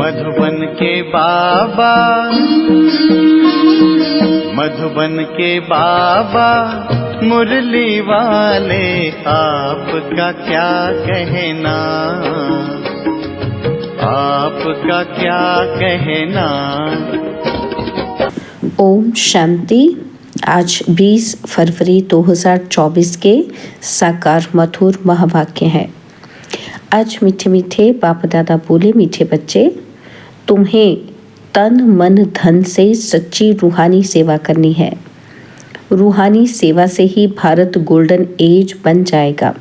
मधुबन के बाबा, मधुबन के बाबा मुरली वाले, आपका क्या कहना, आपका क्या कहना। ओम शांति। आज 20 फरवरी 2024 के साकार मधुर महावाक्य है। आज मीठे मीठे बाप दादा बोले, मीठे बच्चे, तुम्हें तन मन धन से सच्ची रूहानी सेवा करनी है। रूहानी सेवा से ही भारत गोल्डन एज बन जाएगा।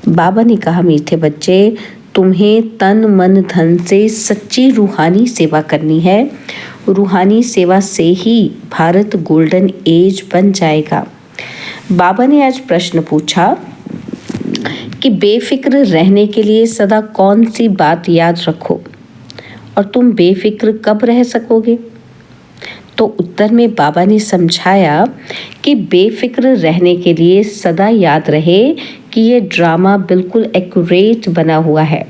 बाबा ने कहा, मीठे बच्चे, तुम्हें तन मन धन से सच्ची रूहानी सेवा करनी है। रूहानी सेवा से ही भारत गोल्डन एज बन जाएगा। बाबा ने आज प्रश्न पूछा कि बेफिक्र रहने के लिए सदा कौन सी बात याद रखो और तुम बेफिक्र कब रह सकोगे। तो उत्तर में बाबा ने समझाया कि बेफिक्र रहने के लिए सदा याद रहे कि ये ड्रामा बिल्कुल एक्यूरेट बना हुआ है।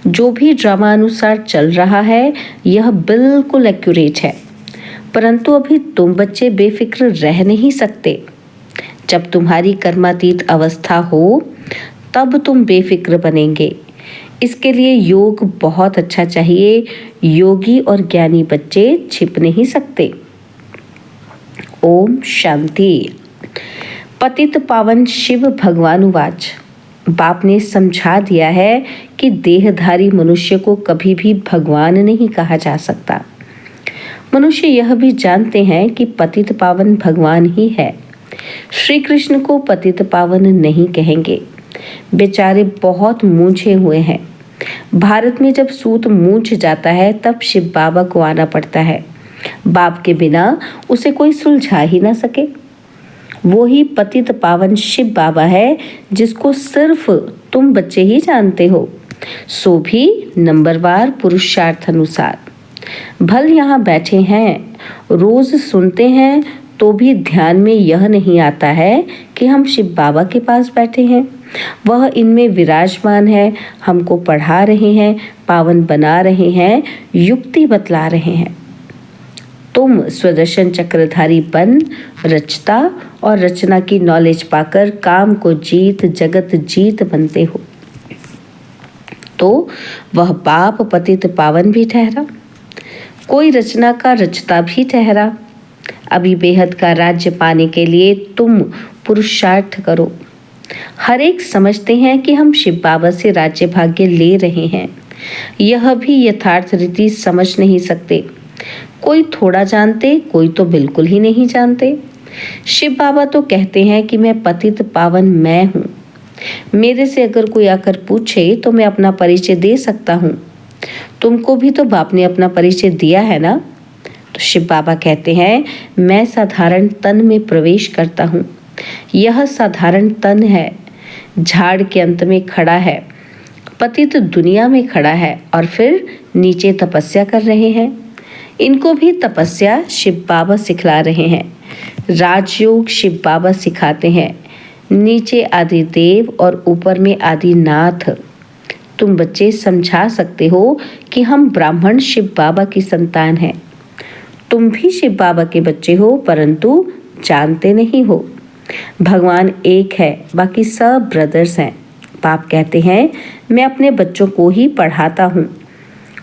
जो भी ड्रामा अनुसार चल रहा है यह बिल्कुल एक्यूरेट है, परंतु अभी तुम बच्चे बेफिक्र रह नहीं सकते। जब तुम्हारी कर्मातीत अवस्था हो तब तुम बेफिक्र बनेंगे। इसके लिए योग बहुत अच्छा चाहिए। योगी और ज्ञानी बच्चे छिप नहीं सकते। ओम शांति। पतित पावन शिव भगवानुवाच। बाप ने समझा दिया है कि देहधारी मनुष्य को कभी भी भगवान नहीं कहा जा सकता। मनुष्य यह भी जानते हैं कि पतित पावन भगवान ही है। श्री कृष्ण को पतित पावन नहीं कहेंगे। बेचारे बहुत मूंझे हुए हैं। भारत में जब सूत मूंझ जाता है तब शिव बाबा को आना पड़ता है। बाप के बिना उसे कोई सुलझा ही ना सके। वो ही पतित पावन शिव बाबा है जिसको सिर्फ तुम बच्चे ही जानते हो, सो भी नंबरवार पुरुषार्थ अनुसार। भल यहाँ बैठे हैं, रोज सुनते हैं, तो भी ध्यान में यह नहीं आता है कि हम शिव बाबा के पास बैठे हैं। वह इनमें विराजमान है, हमको पढ़ा रहे हैं, पावन बना रहे हैं, युक्ति बतला रहे हैं। तुम स्वदर्शन चक्रधारी बन रचता और रचना की नॉलेज पाकर काम को जीत जगत जीत बनते हो। तो वह बाप पतित पावन भी ठहरा, कोई रचना का रचता भी ठहरा। अभी बेहद का राज्य पाने के लिए तुम पुरुषार्थ करो। हर एक समझते हैं कि हम शिव बाबा से राज्य भाग्य ले रहे हैं। यह भी यथार्थ रीति समझ नहीं सकते। कोई थोड़ा जानते, कोई तो बिल्कुल ही नहीं जानते। शिव बाबा तो कहते हैं कि मैं पतित पावन मैं हूँ। मेरे से अगर कोई आकर पूछे तो मैं अपना परिचय दे सकता हूँ। तुमको भी तो बाप ने अपना परिचय दिया है ना। तो शिव बाबा कहते हैं, मैं साधारण तन में प्रवेश करता हूँ। यह साधारण तन है, झाड़ के अंत में खड़ा है, पतित दुनिया में खड़ा है और फिर नीचे तपस्या कर रहे हैं। इनको भी तपस्या शिव बाबा सिखला रहे हैं। राजयोग शिव बाबा सिखाते हैं। नीचे आदि देव और ऊपर में आदि नाथ। तुम बच्चे समझा सकते हो कि हम ब्राह्मण शिव बाबा की संतान हैं। तुम भी शिव बाबा के बच्चे हो, परंतु जानते नहीं हो। भगवान एक है, बाकी सब ब्रदर्स हैं। बाप कहते हैं, मैं अपने बच्चों को ही पढ़ाता हूँ।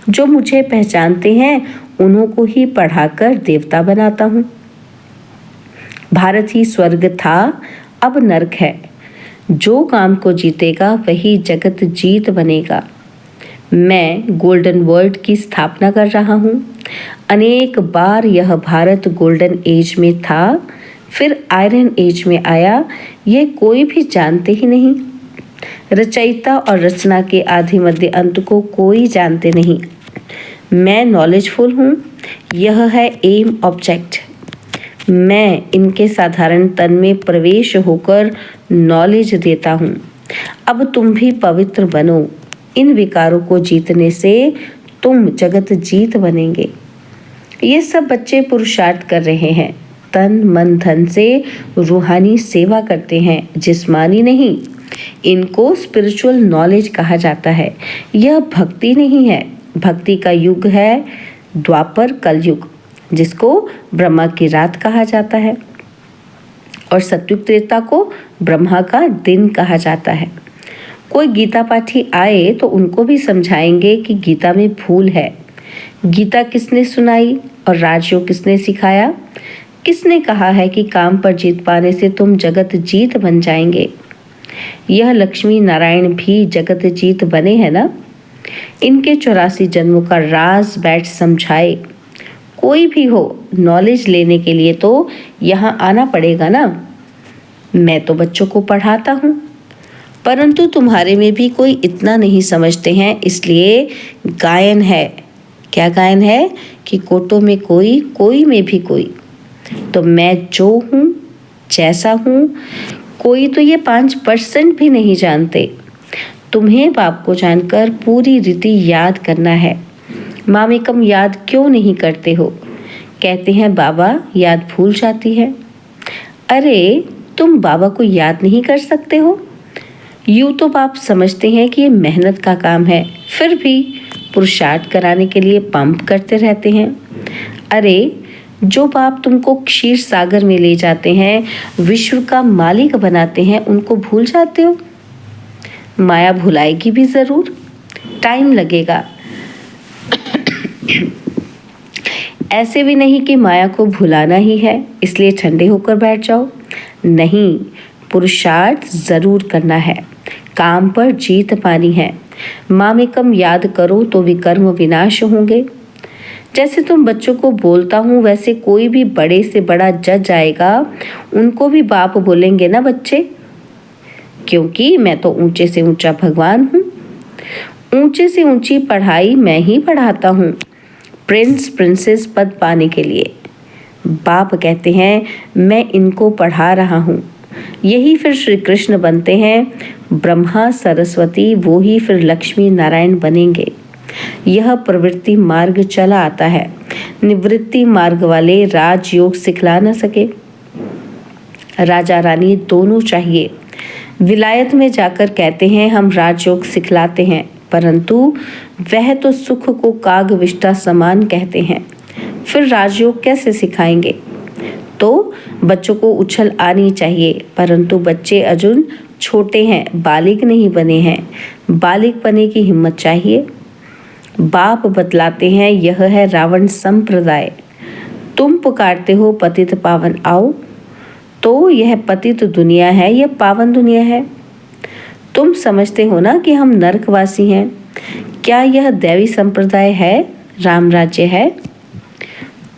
जो मुझे पहचानते हैं उन्हों को ही पढ़ाकर देवता बनाता हूँ। भारत ही स्वर्ग था, अब नरक है। जो काम को जीतेगा वही जगत जीत बनेगा। मैं गोल्डन वर्ल्ड की स्थापना कर रहा हूँ। अनेक बार यह भारत गोल्डन एज में था, फिर आयरन एज में आया। ये कोई भी जानते ही नहीं। रचयिता और रचना के आदि मध्य अंत को कोई जानते नहीं। मैं नॉलेजफुल हूँ। यह है एम ऑब्जेक्ट। मैं इनके साधारण तन में प्रवेश होकर नॉलेज देता हूँ। अब तुम भी पवित्र बनो। इन विकारों को जीतने से तुम जगत जीत बनेंगे। ये सब बच्चे पुरुषार्थ कर रहे हैं। तन मन धन से रूहानी सेवा करते हैं, जिस्मानी नहीं। इनको स्पिरिचुअल नॉलेज कहा जाता है। यह भक्ति नहीं है, भक्ति का युग है द्वापर कलयुग, जिसको ब्रह्मा की रात कहा जाता है, और सतयुग त्रेता को ब्रह्मा का दिन कहा जाता है। कोई गीता पाठी आए तो उनको भी समझाएंगे कि गीता में भूल है। गीता किसने सुनाई और राजयोग किसने सिखाया? किसने कहा है कि काम पर जीत पाने से तुम जगत जीत बन जाएंगे? यह लक्ष्मी नारायण भी जगत जीत बने हैं ना। इनके 84 जन्मों का राज बैठ समझाए। कोई भी हो, नॉलेज लेने के लिए तो यहाँ आना पड़ेगा ना। मैं तो बच्चों को पढ़ाता हूँ, परंतु तुम्हारे में भी कोई इतना नहीं समझते हैं, इसलिए गायन है। क्या गायन है कि कोटों में कोई, कोई में भी कोई। तो मैं जो हूँ, जैसा हूँ, कोई तो ये 5% भी नहीं जानते। तुम्हें बाप को जानकर पूरी रीति याद करना है। मामेकम याद क्यों नहीं करते हो? कहते हैं बाबा याद भूल जाती है। अरे तुम बाबा को याद नहीं कर सकते हो? यूँ तो बाप समझते हैं कि ये मेहनत का काम है, फिर भी पुरुषार्थ कराने के लिए पंप करते रहते हैं। अरे जो बाप तुमको क्षीर सागर में ले जाते हैं, विश्व का मालिक बनाते हैं, उनको भूल जाते हो? माया भुलाएगी भी ज़रूर, टाइम लगेगा। ऐसे भी नहीं कि माया को भुलाना ही है इसलिए ठंडे होकर बैठ जाओ। नहीं, पुरुषार्थ ज़रूर करना है, काम पर जीत पानी है। मामेकम याद करो तो विकर्म विनाश होंगे। जैसे तुम बच्चों को बोलता हूँ, वैसे कोई भी बड़े से बड़ा जज आएगा, उनको भी बाप बोलेंगे ना बच्चे, क्योंकि मैं तो ऊंचे से ऊंचा भगवान हूँ। ऊंचे से ऊंची पढ़ाई मैं ही पढ़ाता हूँ, प्रिंस प्रिंसेस पद पाने के लिए। बाप कहते हैं मैं इनको पढ़ा रहा हूँ, यही फिर श्री कृष्ण बनते हैं। ब्रह्मा सरस्वती वो ही फिर लक्ष्मी नारायण बनेंगे। यह प्रवृत्ति मार्ग चला आता है, निवृत्ति मार्ग वाले राजयोग सिखला न सके। राजा रानी दोनों चाहिए। विलायत में जाकर कहते हैं हम राजयोग सिखलाते हैं, परंतु वह तो सुख को काग विष्टा समान कहते हैं, फिर राजयोग कैसे सिखाएंगे? तो बच्चों को उछल आनी चाहिए, परंतु बच्चे अजुन छोटे हैं, बालिग नहीं बने हैं। बालिग बने की हिम्मत चाहिए। बाप बतलाते हैं यह है रावण संप्रदाय। तुम पुकारते हो पतित पावन आओ, तो यह पतित दुनिया है, यह पावन दुनिया है। तुम समझते हो ना कि हम नरकवासी हैं। क्या यह दैवी संप्रदाय है, राम राज्य है?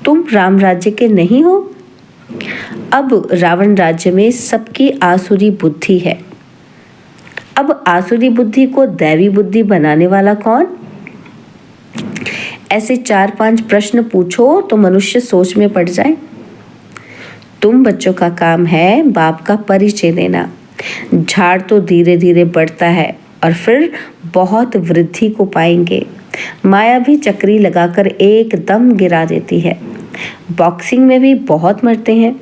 तुम राम राज्य के नहीं हो। अब रावण राज्य में सबकी आसुरी बुद्धि है। अब आसुरी बुद्धि को दैवी बुद्धि बनाने वाला कौन? ऐसे 4-5 प्रश्न पूछो तो मनुष्य सोच में पड़ जाए। तुम बच्चों का काम है बाप का परिचय देना। झाड़ तो धीरे धीरे बढ़ता है और फिर बहुत वृद्धि को पाएंगे। माया भी चक्री लगाकर एकदम गिरा देती है। बॉक्सिंग में भी बहुत मरते हैं,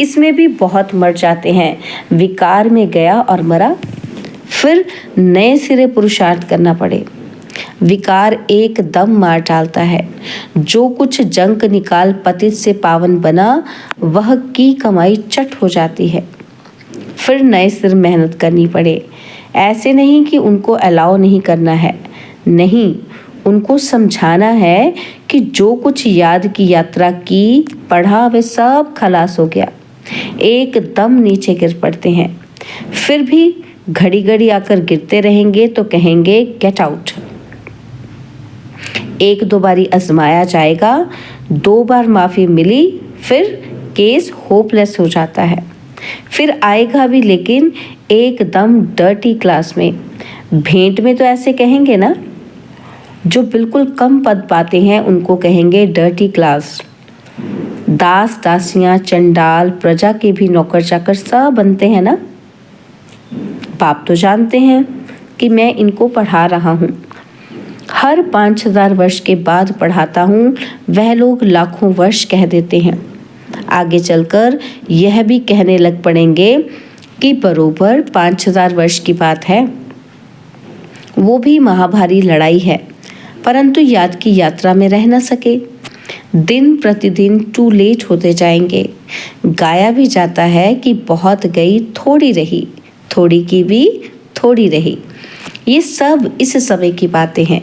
इसमें भी बहुत मर जाते हैं। विकार में गया और मरा, फिर नए सिरे पुरुषार्थ करना पड़े। विकार एकदम मार डालता है। जो कुछ जंक निकाल पतित से पावन बना, वह की कमाई चट हो जाती है। फिर नए सिर मेहनत करनी पड़े। ऐसे नहीं कि उनको अलाउ नहीं करना है, नहीं, उनको समझाना है कि जो कुछ याद की यात्रा की, पढ़ा, वे सब खलास हो गया। एकदम नीचे गिर पड़ते हैं, फिर भी घड़ी घड़ी आकर गिरते रहेंगे तो कहेंगे गेट आउट। 1-2 बारी आजमाया जाएगा, 2 बार माफ़ी मिली, फिर केस होपलेस हो जाता है। फिर आएगा भी, लेकिन एकदम डर्टी क्लास में। भेंट में तो ऐसे कहेंगे ना। जो बिल्कुल कम पद पाते हैं उनको कहेंगे डर्टी क्लास। दास दासियां, चंडाल, प्रजा के भी नौकर चाकर सब बनते हैं ना। बाप तो जानते हैं कि मैं इनको पढ़ा रहा हूँ। हर 5000 वर्ष के बाद पढ़ाता हूँ, वह लोग लाखों वर्ष कह देते हैं। आगे चलकर यह भी कहने लग पड़ेंगे कि बरोबर 5000 वर्ष की बात है। वो भी महाभारी लड़ाई है। परंतु याद की यात्रा में रह न सके। दिन प्रतिदिन टू लेट होते जाएंगे। गाया भी जाता है कि बहुत गई थोड़ी रही, थोड़ी की भी थोड़ी रही। ये सब इस समय की बातें हैं।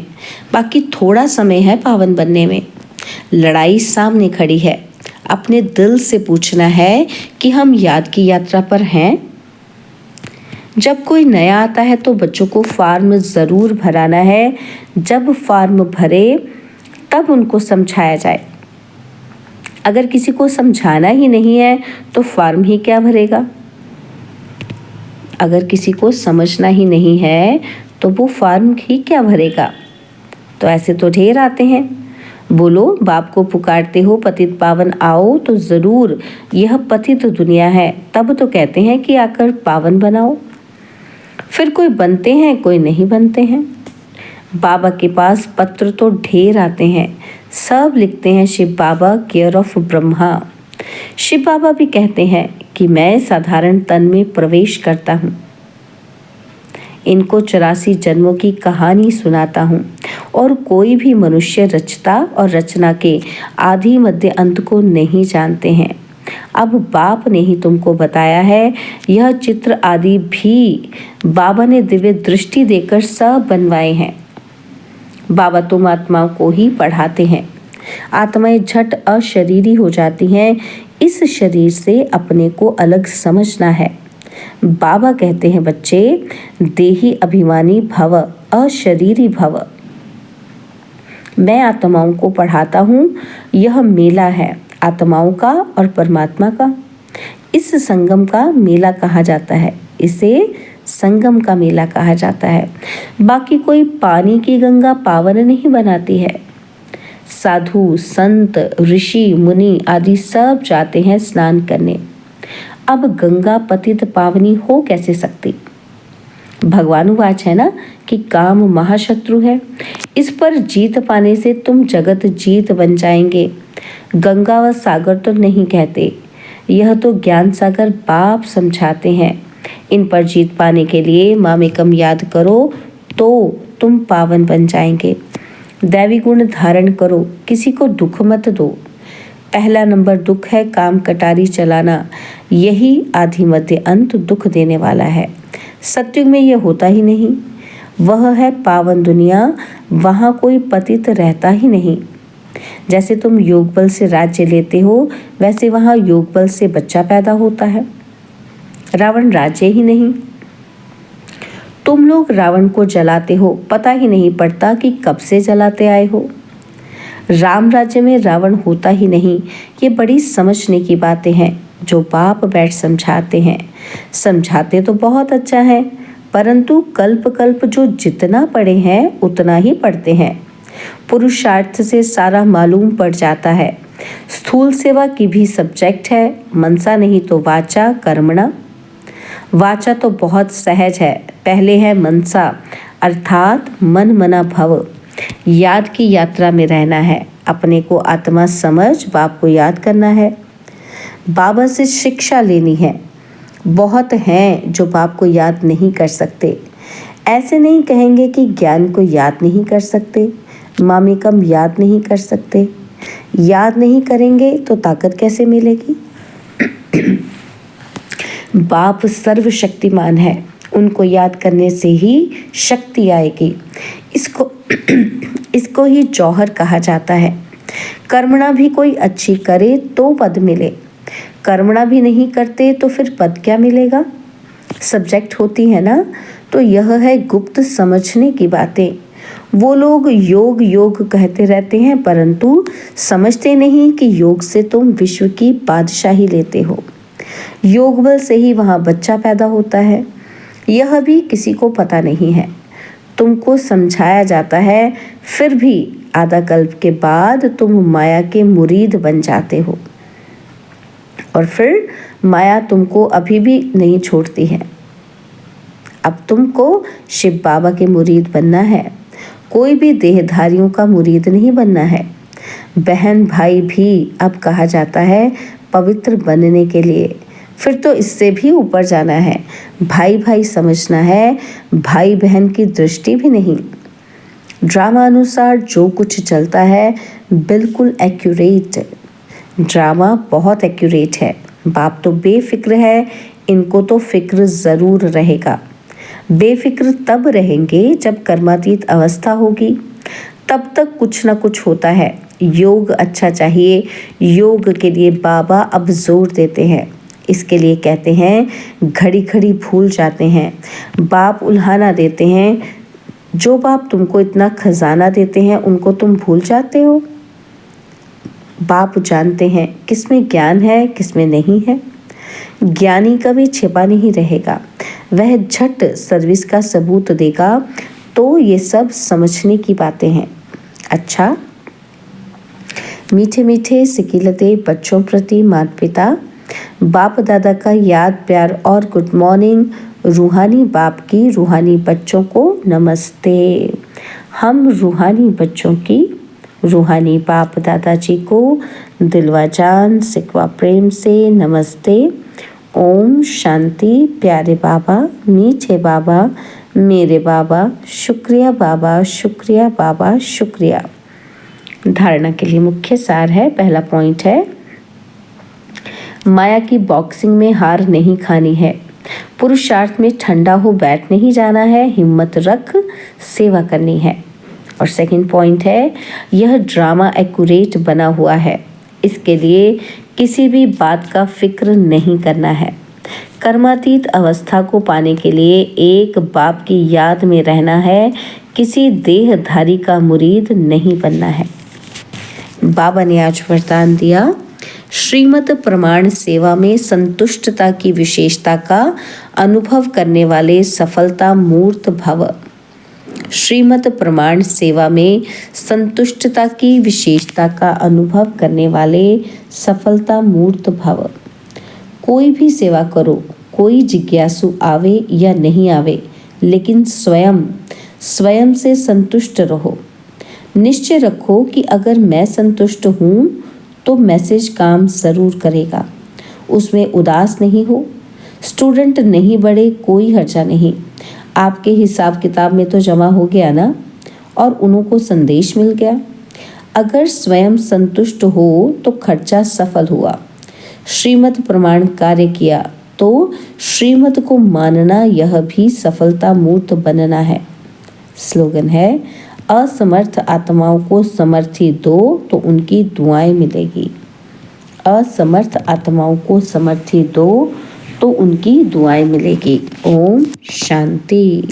बाकी थोड़ा समय है पावन बनने में। लड़ाई सामने खड़ी है। अपने दिल से पूछना है कि हम याद की यात्रा पर हैं। जब कोई नया आता है तो बच्चों को फॉर्म ज़रूर भराना है। जब फॉर्म भरे तब उनको समझाया जाए। अगर किसी को समझाना ही नहीं है तो फॉर्म ही क्या भरेगा। अगर किसी को समझना ही नहीं है तो वो फॉर्म ही क्या भरेगा। तो ऐसे तो ढेर आते हैं। बोलो, बाप को पुकारते हो पतित पावन आओ, तो ज़रूर यह पतित दुनिया है। तब तो कहते हैं कि आकर पावन बनाओ। फिर कोई बनते हैं, कोई नहीं बनते हैं। बाबा के पास पत्र तो ढेर आते हैं। सब लिखते हैं शिव बाबा केयर ऑफ ब्रह्मा। शिव बाबा भी कहते हैं कि मैं साधारण तन में प्रवेश करता हूँ। इनको 84 जन्मों की कहानी सुनाता हूँ और कोई भी मनुष्य रचता और रचना के आदि मध्य अंत को नहीं जानते हैं। अब बाप ने ही तुमको बताया है। यह चित्र आदि भी बाबा ने दिव्य दृष्टि देकर सब बनवाए हैं। बाबा तुम आत्माओं को ही पढ़ाते हैं। आत्माएं झट अशरीरी हो जाती हैं। इस शरीर से अपने को अलग समझना है। बाबा कहते हैं बच्चे, देही अभिमानी भव, अशरीरी भव। मैं आत्माओं को पढ़ाता हूँ। यह मेला है आत्माओं का और परमात्मा का। इस संगम का मेला कहा जाता है। इसे संगम का मेला कहा जाता है। बाकी कोई पानी की गंगा पावन नहीं बनाती है। साधु संत ऋषि मुनि आदि सब जाते हैं स्नान करने। अब गंगा पतित पावनी हो कैसे सकती। भगवानुवाच है ना कि काम महाशत्रु है। इस पर जीत पाने से तुम जगत जीत बन जाएंगे। गंगा व सागर तो नहीं कहते, यह तो ज्ञान सागर बाप समझाते हैं। इन पर जीत पाने के लिए मामेकम याद करो तो तुम पावन बन जाएंगे। दैवी गुण धारण करो, किसी को दुख मत दो। पहला नंबर दुख है काम कटारी चलाना। यही आदि मध्य अंत दुख देने वाला है। सत्युग में यह होता ही नहीं। वह है पावन दुनिया, वहाँ कोई पतित रहता ही नहीं। जैसे तुम योग बल से राज्य लेते हो, वैसे वहाँ योग बल से बच्चा पैदा होता है। रावण राज्य ही नहीं। तुम लोग रावण को जलाते हो, पता ही नहीं पड़ता कि कब से जलाते आए हो। राम राज्य में रावण होता ही नहीं। ये बड़ी समझने की बातें हैं जो बाप बैठ समझाते हैं। समझाते तो बहुत अच्छा है, परंतु कल्प कल्प जो जितना पढ़े हैं उतना ही पढ़ते हैं। पुरुषार्थ से सारा मालूम पड़ जाता है। स्थूल सेवा की भी सब्जेक्ट है। मनसा नहीं तो वाचा कर्मणा। वाचा तो बहुत सहज है। पहले है मनसा, अर्थात मन मना भव। याद की यात्रा में रहना है। अपने को आत्मा समझ बाप को याद करना है। बाबा से शिक्षा लेनी है। बहुत हैं जो बाप को याद नहीं कर सकते। ऐसे नहीं कहेंगे कि ज्ञान को याद नहीं कर सकते, मामेकम याद नहीं कर सकते। याद नहीं करेंगे तो ताकत कैसे मिलेगी। बाप सर्वशक्तिमान है। उनको याद करने से ही शक्ति आएगी। इसको ही जौहर कहा जाता है। कर्मणा भी कोई अच्छी करे तो पद मिले। कर्मणा भी नहीं करते तो फिर पद क्या मिलेगा। सब्जेक्ट होती है ना, तो यह है गुप्त समझने की बातें। वो लोग योग योग कहते रहते हैं, परंतु समझते नहीं कि योग से तुम विश्व की बादशाही लेते हो। योग बल से ही वहाँ बच्चा पैदा होता है। यह भी किसी को पता नहीं है। तुमको समझाया जाता है, फिर भी आधा कल्प के बाद तुम माया के मुरीद बन जाते हो और फिर माया तुमको अभी भी नहीं छोड़ती है। अब तुमको शिव बाबा के मुरीद बनना है। कोई भी देहधारियों का मुरीद नहीं बनना है। बहन भाई भी अब कहा जाता है पवित्र बनने के लिए। फिर तो इससे भी ऊपर जाना है। भाई भाई समझना है, भाई बहन की दृष्टि भी नहीं। ड्रामा अनुसार जो कुछ चलता है बिल्कुल एक्यूरेट। ड्रामा बहुत एक्यूरेट है। बाप तो बेफिक्र है, इनको तो फिक्र ज़रूर रहेगा। बेफिक्र तब रहेंगे जब कर्मातीत अवस्था होगी, तब तक कुछ ना कुछ होता है। योग अच्छा चाहिए, योग के लिए बाबा अब जोर देते हैं। इसके लिए कहते हैं घड़ी घड़ी भूल जाते हैं। बाप उल्हाना देते हैं, जो बाप तुमको इतना खजाना देते हैं उनको तुम भूल जाते हो। बाप जानते हैं किसमें ज्ञान है किसमें नहीं है। ज्ञानी कभी छिपा नहीं रहेगा, वह झट सर्विस का सबूत देगा। तो ये सब समझने की बातें हैं। अच्छा, मीठे मीठे सिकीलते बच्चों प्रति माता पिता, बाप दादा का याद प्यार और गुड मॉर्निंग। रूहानी बाप की रूहानी बच्चों को नमस्ते। हम रूहानी बच्चों की रूहानी बाप दादाजी को दिलवा जान सिकवा प्रेम से नमस्ते। ओम शांति। प्यारे बाबा, मीठे बाबा, मेरे बाबा, शुक्रिया बाबा, शुक्रिया बाबा, शुक्रिया। धारणा के लिए मुख्य सार है। पहला पॉइंट है, माया की बॉक्सिंग में हार नहीं खानी है। पुरुषार्थ में ठंडा हो बैठ नहीं जाना है, हिम्मत रख सेवा करनी है। और सेकंड पॉइंट है, यह ड्रामा एक्यूरेट बना हुआ है, इसके लिए किसी भी बात का फिक्र नहीं करना है। कर्मातीत अवस्था को पाने के लिए एक बाप की याद में रहना है, किसी देहधारी का मुरीद नहीं बनना है। बाबा ने आज वरदान दिया, श्रीमत प्रमाण सेवा में संतुष्टता की विशेषता का अनुभव करने वाले सफलता मूर्त भव। श्रीमत प्रमाण सेवा में संतुष्टता की विशेषता का अनुभव करने वाले सफलता मूर्त भव। कोई भी सेवा करो, कोई जिज्ञासु आवे या नहीं आवे, लेकिन स्वयं से संतुष्ट रहो। निश्चय रखो कि अगर मैं संतुष्ट हूँ तो मैसेज काम ज़रूर करेगा। उसमें उदास नहीं हो। स्टूडेंट नहीं बढ़े कोई हर्जा नहीं, आपके हिसाब किताब में तो जमा हो गया ना, और उनको संदेश मिल गया। अगर स्वयं संतुष्ट हो तो खर्चा सफल हुआ। श्रीमत प्रमाण कार्य किया तो श्रीमत को मानना, यह भी सफलता मूर्त बनना है। स्लोगन है, असमर्थ आत्माओं को समर्थी दो तो उनकी दुआएं मिलेगी। असमर्थ आत्माओं को समर्थी दो तो उनकी दुआएं मिलेगी। ओम शांति।